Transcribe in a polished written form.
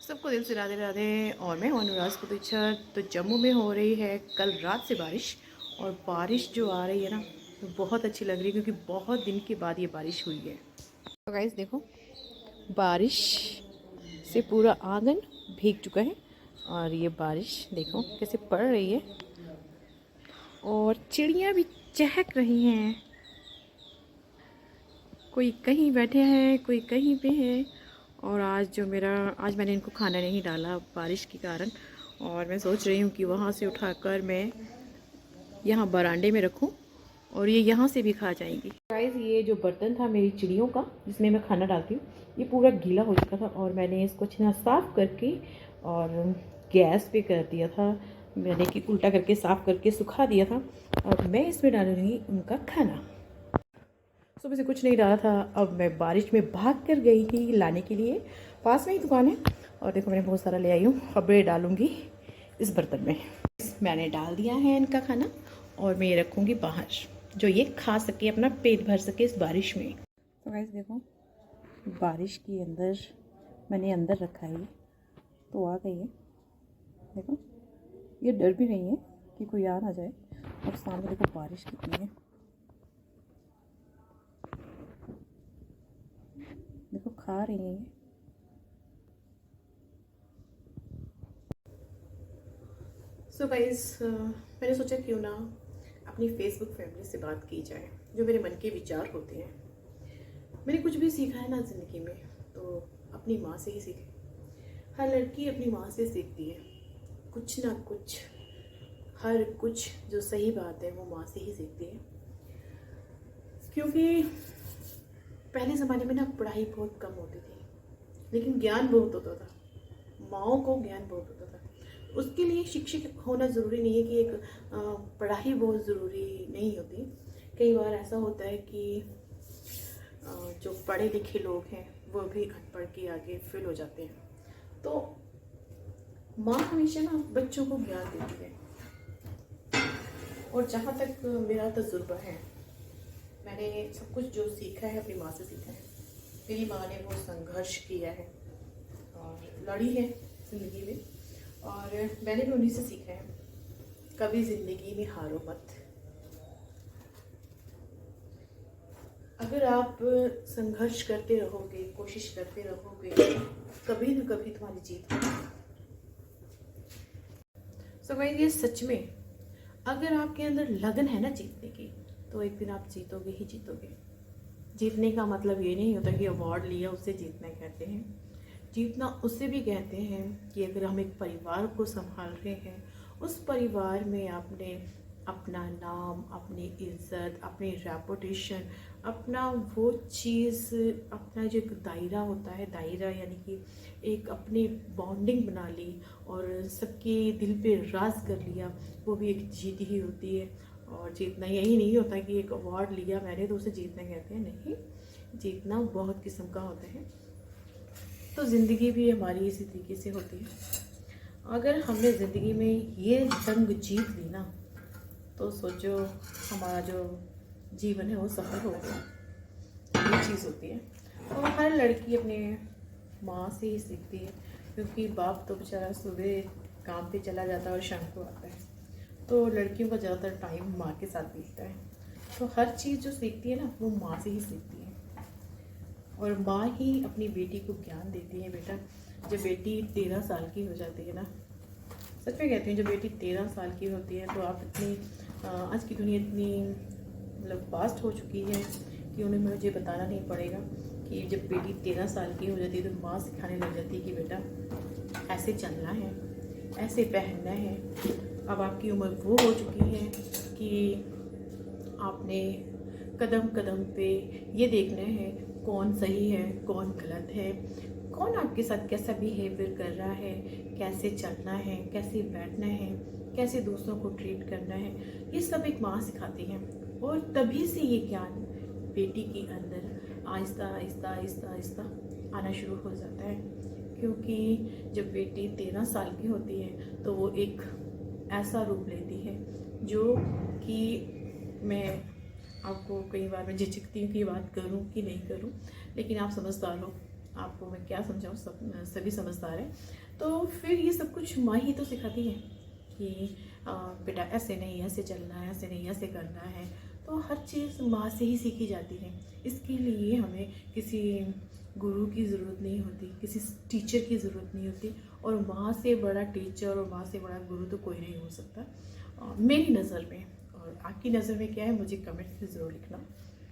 सबको दिल से राधे राधे। और मैं हूं अनुराग कुतुचर। तो जम्मू में हो रही है कल रात से बारिश, और बारिश जो आ रही है ना तो बहुत अच्छी लग रही है, क्योंकि बहुत दिन के बाद ये बारिश हुई है। तो गाइस देखो, बारिश से पूरा आंगन भीग चुका है, और ये बारिश देखो कैसे पड़ रही है, और चिड़ियाँ भी चहक रही हैं। कोई कहीं बैठे हैं, कोई कहीं पे है। और आज मैंने इनको खाना नहीं डाला बारिश के कारण, और मैं सोच रही हूँ कि वहाँ से उठाकर मैं यहाँ बरांडे में रखूँ, और ये यहाँ से भी खा जाएंगी। गाइस, ये जो बर्तन था मेरी चिड़ियों का जिसमें मैं खाना डालती हूँ, ये पूरा गीला हो चुका था, और मैंने इसको अच्छे साफ़ करके और गैस पे कर दिया था। मैंने कि उल्टा करके साफ़ करके सुखा दिया था, और मैं इसमें डालूँगी उनका खाना। सुबह से कुछ नहीं डाला था, अब मैं बारिश में भाग कर गई थी लाने के लिए। पास में ही दुकान है, और देखो मैंने बहुत सारा ले आई हूँ। अब ये डालूँगी इस बर्तन में। मैंने डाल दिया है इनका खाना, और मैं ये रखूँगी बाहर, जो ये खा सके, अपना पेट भर सके इस बारिश में। तो गाइस देखो, बारिश के अंदर मैंने अंदर रखा है, तो आ गई है। देखो, ये डर भी नहीं है कि कोई आ ना जाए। और सामने देखो बारिश कितनी है, देखो खा रही है ये। सो गाइस, मैंने सोचा क्यों ना अपनी फेसबुक फैमिली से बात की जाए, जो मेरे मन के विचार होते हैं। मैंने कुछ भी सीखा है ना ज़िंदगी में, तो अपनी माँ से ही सीखे। हर लड़की अपनी माँ से सीखती है कुछ ना कुछ, हर कुछ जो सही बात है वो माँ से ही सीखती है। क्योंकि पहले ज़माने में ना पढ़ाई बहुत कम होती थी, लेकिन ज्ञान बहुत होता था। माँओं को ज्ञान बहुत होता था। उसके लिए शिक्षक होना ज़रूरी नहीं है कि एक पढ़ाई बहुत ज़रूरी नहीं होती। कई बार ऐसा होता है कि जो पढ़े लिखे लोग हैं वो भी अनपढ़ के आगे फेल हो जाते हैं। तो माँ हमेशा ना बच्चों को ज्ञान देती है। और जहाँ तक मेरा तजुर्बा है, मैंने सब कुछ जो सीखा है अपनी माँ से सीखा है। मेरी माँ ने वो संघर्ष किया है और लड़ी है ज़िंदगी में, और मैंने भी उन्हीं से सीखा है। कभी ज़िंदगी में हारो मत। अगर आप संघर्ष करते रहोगे, कोशिश करते रहोगे, कभी न कभी तुम्हारी जीत होगी। सो गाइस, ये सच में अगर आपके अंदर लगन है ना जीतने की, तो एक दिन आप जीतोगे ही जीतोगे। जीतने का मतलब ये नहीं होता कि अवार्ड लिया उसे जीतना कहते हैं। जीतना उसे भी कहते हैं कि अगर हम एक परिवार को संभाल रहे हैं, उस परिवार में आपने अपना नाम, अपनी इज्जत, अपनी रेपुटेशन, अपना वो चीज़, अपना जो एक दायरा होता है, दायरा यानी कि एक अपनी बॉन्डिंग बना ली और सबके दिल पे राज कर लिया, वो भी एक जीत ही होती है। और जीतना यही नहीं होता कि एक अवार्ड लिया मैंने तो उसे जीतना कहते हैं, नहीं। जीतना बहुत किस्म का होता है। तो ज़िंदगी भी हमारी इसी तरीके से होती है। अगर हमने ज़िंदगी में ये जंग जीत ली ना, तो सोचो हमारा जो जीवन है वो सफल हो गया। ये चीज़ होती है। और हर लड़की अपने माँ से ही सीखती है, क्योंकि बाप तो बेचारा सुबह काम पे चला जाता है और शाम को आता है, तो लड़कियों का ज़्यादातर टाइम माँ के साथ बीतता है। तो हर चीज़ जो सीखती है ना, वो माँ से ही सीखती है। और माँ ही अपनी बेटी को ज्ञान देती है। बेटा, जब बेटी 13 साल की हो जाती है ना, सच में कहती हूँ, जब बेटी 13 साल की होती है तो आप इतनी आज की दुनिया इतनी मतलब फास्ट हो चुकी है कि उन्हें मुझे बताना नहीं पड़ेगा कि जब बेटी 13 साल की हो जाती है तो माँ सिखाने लग जाती है कि बेटा ऐसे चलना है, ऐसे पहनना है। अब आपकी उम्र वो हो चुकी है कि आपने कदम कदम पे ये देखना है कौन सही है, कौन गलत है, कौन आपके साथ कैसा बिहेवियर कर रहा है, कैसे चलना है, कैसे बैठना है, कैसे दूसरों को ट्रीट करना है। ये सब एक माँ सिखाती है। और तभी से ये ज्ञान बेटी के अंदर आहिस्ता आहिस्ता आहिस्ता आहिस्ता आना शुरू हो जाता है। क्योंकि जब बेटी 13 साल की होती है तो वो एक ऐसा रूप लेती है जो कि मैं आपको कई बार मैं झिझकती हूँ कि ये बात करूँ कि नहीं करूँ, लेकिन आप समझदार हो, आपको मैं क्या समझाऊँ, सभी समझदार हैं। तो फिर ये सब कुछ माँ ही तो सिखाती है कि बेटा ऐसे नहीं, ऐसे चलना है, ऐसे नहीं, ऐसे करना है। तो हर चीज़ माँ से ही सीखी जाती है। इसके लिए हमें किसी गुरु की ज़रूरत नहीं होती, किसी टीचर की ज़रूरत नहीं होती। और माँ से बड़ा टीचर और माँ से बड़ा गुरु तो कोई नहीं हो सकता मेरी नज़र में। और आपकी नज़र में क्या है, मुझे कमेंट में ज़रूर लिखना।